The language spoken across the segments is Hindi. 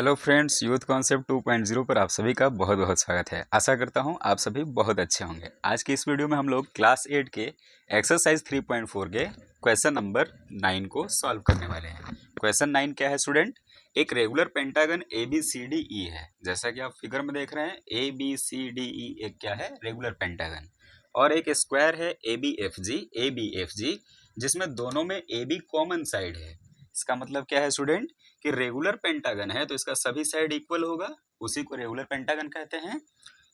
हेलो फ्रेंड्स, यूथ कॉन्सेप्ट 2.0 पर आप सभी का बहुत बहुत स्वागत है। आशा करता हूं आप सभी बहुत अच्छे होंगे। आज की इस वीडियो में हम लोग क्लास 8 के एक्सरसाइज 3.4 के क्वेश्चन नंबर 9 को सॉल्व करने वाले हैं। क्वेश्चन 9 क्या है स्टूडेंट? एक रेगुलर पेंटागन ABCDE है। जैसा कि आप फिगर में देख रहे हैं, ABCDE एक क्या है? Regular pentagon. और एक स्क्वायर है ABFG, जिसमें दोनों में AB कॉमन साइड है। इसका मतलब क्या है स्टूडेंट कि रेगुलर पेंटागन है तो इसका सभी साइड इक्वल होगा, उसी को रेगुलर पेंटागन कहते हैं।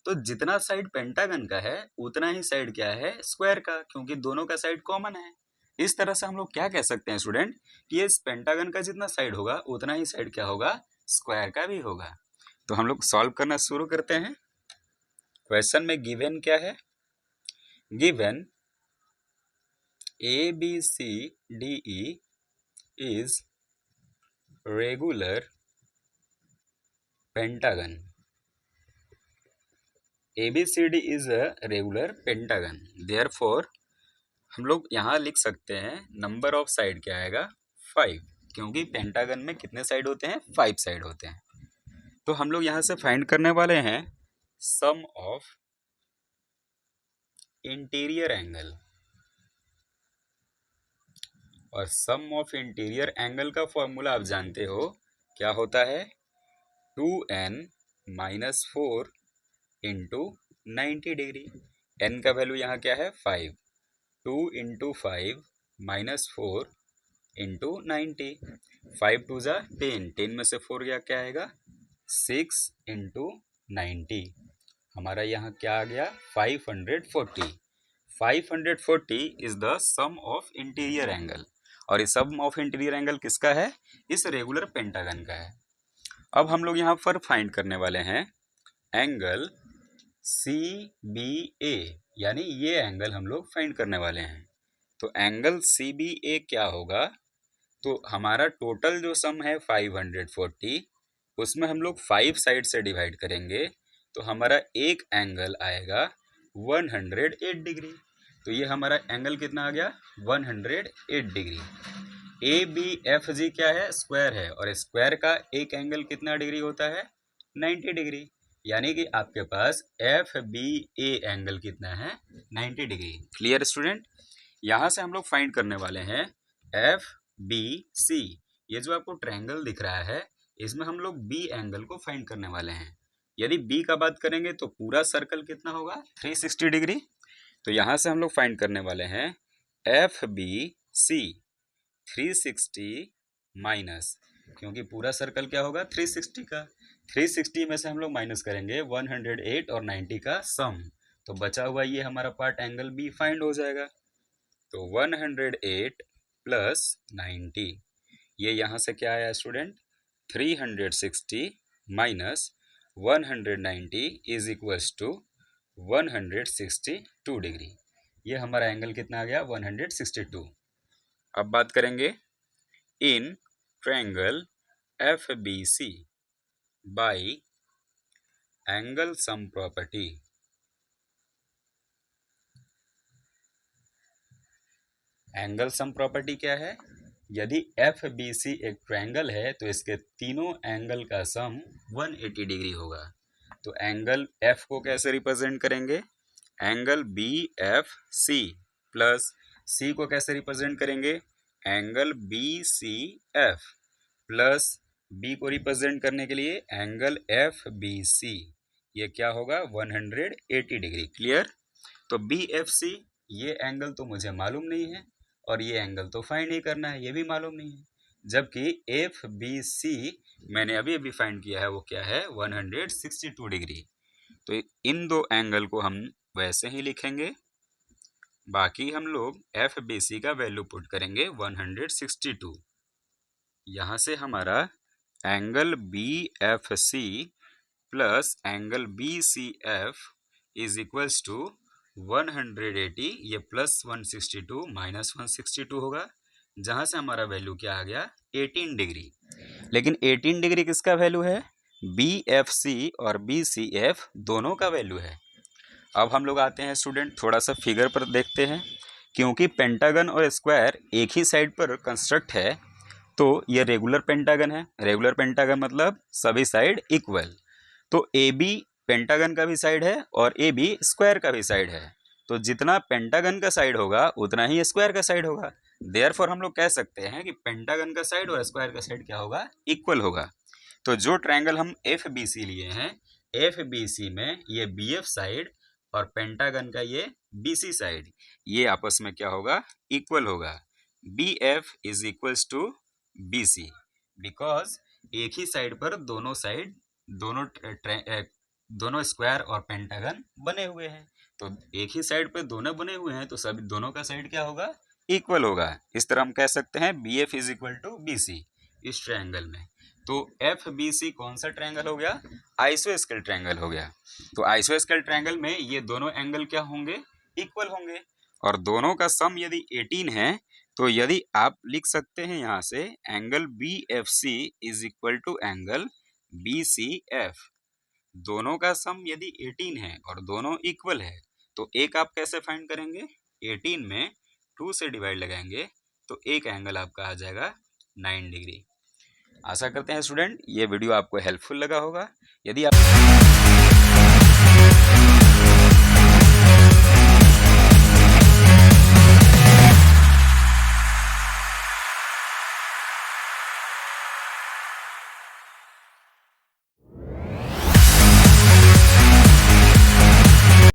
तो जितना साइड पेंटागन का है उतना ही साइड क्या है? स्क्वायर का, क्योंकि दोनों का साइड कॉमन है। इस तरह से हम लोग क्या कह सकते हैं स्टूडेंट कि इस पेंटागन का जितना साइड होगा उतना ही साइड क्या होगा? स्क्वायर का भी होगा। तो हम लोग सॉल्व करना शुरू करते हैं। क्वेश्चन में गिवन क्या है? Given ABCDE is regular pentagon. ABCD is a regular pentagon. Therefore हम लोग यहाँ लिख सकते हैं नंबर ऑफ साइड क्या आएगा? 5, क्योंकि पेंटागन में कितने साइड होते हैं? 5 साइड होते हैं। तो हम लोग यहाँ से फाइंड करने वाले हैं सम ऑफ इंटीरियर एंगल। और सम ऑफ इंटीरियर एंगल का फॉर्मूला आप जानते हो क्या होता है? 2n - 4 into 90 degree. n का वैल्यू यहाँ क्या है? 5। 2 इंटू 5 - 4 इंटू 90। 5 2 ज़ा 10, 10 में से 4 गया, क्या आएगा? 6 इंटू 90। हमारा यहाँ क्या आ गया? 540। 540 is the sum of interior angle. और इस सम ऑफ इंटीरियर एंगल किसका है? इस रेगुलर पेंटागन का है। अब हम लोग यहाँ पर फाइंड करने वाले हैं एंगल CBA, यानी ये एंगल हम लोग फाइंड करने वाले हैं। तो एंगल CBA क्या होगा? तो हमारा टोटल जो सम है 540, उसमें हम लोग 5 साइड से डिवाइड करेंगे तो हमारा एक एंगल आएगा 108 डिग्री। तो ये हमारा एंगल कितना आ गया? 108 डिग्री। ABFG क्या है? स्क्वायर है, और स्क्वायर का एक एंगल कितना डिग्री होता है? 90 डिग्री। यानी कि आपके पास FBA एंगल कितना है? 90 डिग्री। Clear student? यहाँ से हम लोग फाइंड करने वाले हैं FBC। ये जो आपको ट्रायंगल दिख रहा है, इसमें हम लोग B एंगल को फाइंड करने वाले हैं। यदि B का बात करेंगे तो पूरा सर्कल कितना होगा? 360 डिग्री। तो यहाँ से हम लोग फाइंड करने वाले हैं FBC 360 माइनस, क्योंकि पूरा सर्कल क्या होगा? 360 का। 360 में से हम लोग माइनस करेंगे 108 और 90 का सम, तो बचा हुआ ये हमारा पार्ट एंगल B फाइंड हो जाएगा। तो 108 प्लस 90, ये यहाँ से क्या आया student? 360 minus 190 is equals to 162 degree. ये हमारा एंगल कितना आ गया? 162। अब बात करेंगे in triangle FBC bye angle sum property. Angle sum property क्या है? यदि FBC एक ट्रायंगल है तो इसके तीनों एंगल का सम 180 डिग्री होगा। तो एंगल F को कैसे रिप्रेजेंट करेंगे? एंगल BFC प्लस C को कैसे रिप्रेजेंट करेंगे? एंगल BCF प्लस B को रिप्रेजेंट करने के लिए एंगल FBC। ये क्या होगा? 180 डिग्री। क्लियर? तो BFC ये एंगल तो मुझे मालूम नहीं है, और ये एंगल तो फाइंड ही करना है, ये भी मालूम नहीं है। जबकि FBC मैंने अभी अभी फाइंड किया है, वो क्या है? 162 डिग्री। तो इन दो एंगल को हम वैसे ही लिखेंगे, बाकी हम लोग FBC का वैल्यू पुट करेंगे 162। यहाँ से हमारा angle BFC plus angle BCF is equals to 180, ये प्लस 162 माइनस 162 होगा, जहाँ से हमारा वैल्यू क्या आ गया? 18 डिग्री। लेकिन 18 डिग्री किसका वैल्यू है? BFC और BCF दोनों का वैल्यू है। अब हम लोग आते हैं स्टूडेंट, थोड़ा सा फिगर पर देखते हैं। क्योंकि पेंटागन और स्क्वायर एक ही साइड पर कंस्ट्रक्ट है, तो ये रेगुलर पेंटागन है। रेगुलर पेंटागन मतलब सभी साइड इक्वल। तो ए बी पेंटागन का भी साइड है और ए बी स्क्वायर का भी साइड है। तो जितना पेंटागन का साइड होगा उतना ही स्क्वायर का साइड होगा। देयरफॉर हम लोग कह सकते हैं कि पेंटागन का साइड और स्क्वायर का साइड क्या होगा, इक्वल होगा। तो जो ट्रायंगल हम एफ बी सी लिए हैं, एफ बी सी में ये बी एफ साइड और पेंटागन का ये बी सी साइड, ये आपस में क्या होगा, इक्वल होगा। B F is equals to B C, because एक ही साइड पर दोनों साइड दोनों स्क्वायर और पेंटागन बने हुए हैं। तो एक ही साइड पे दोनों बने हुए हैं तो सभी दोनों का साइड क्या होगा, इक्वल होगा। इस तरह हम कह सकते हैं B F is equal to B C इस ट्रायंगल में। तो एफ बी सी कौन सा ट्रायंगल हो गया, आइसोस्केल ट्रायंगल हो गया। तो आइसोस्केल ट्रायंगल में ये दोनों एंगल क्या होंगे, इक्वल होंगे। और दोनों का सम यदि 18 है तो यदि आप लिख सकते हैं यहाँ से angle B F C is equal to angle B C F. दोनों का सम यदि 18 है और दोनों इक्वल है तो एक आप कैसे फाइंड करेंगे, 18 में 2 से डिवाइड लगाएंगे तो एक एंगल आपका आ जाएगा 9 डिग्री। आशा करते हैं स्टूडेंट ये वीडियो आपको हेल्पफुल लगा होगा। यदि आप